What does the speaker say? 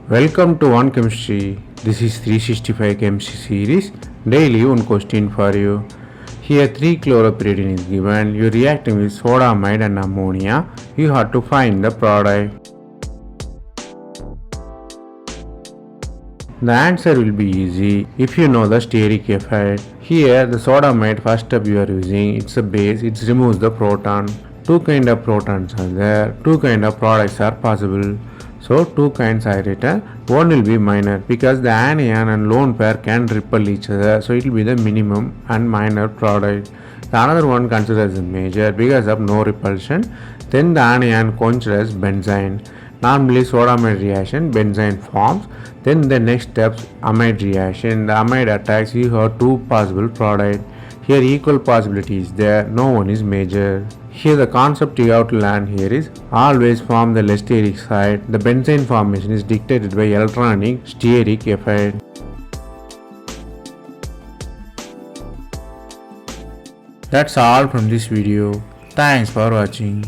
Welcome to One Chemistry. This is 365 Chemistry series. Daily one question for you. Here 3 chloropyridine is given. You are reacting with sodamide and ammonia. You have to find the product. The answer will be easy if you know the steric effect. Here the sodamide first step you are using, it's a base, it removes the proton. Two kind of protons are there, two kind of products are possible. So two kinds are written, one will be minor because the anion and lone pair can repel each other, so it will be the minimum and minor product. The another one considered as major because of no repulsion. Then the anion considers benzene. Normally sodamide reaction, benzene forms. Then the next steps amide reaction. The amide attacks, you have two possible products. Here equal possibility is there, no one is major. Here the concept you have to learn here is always form the less steric side. The benzene formation is dictated by electronic steric effect. That's all from this video. Thanks for watching.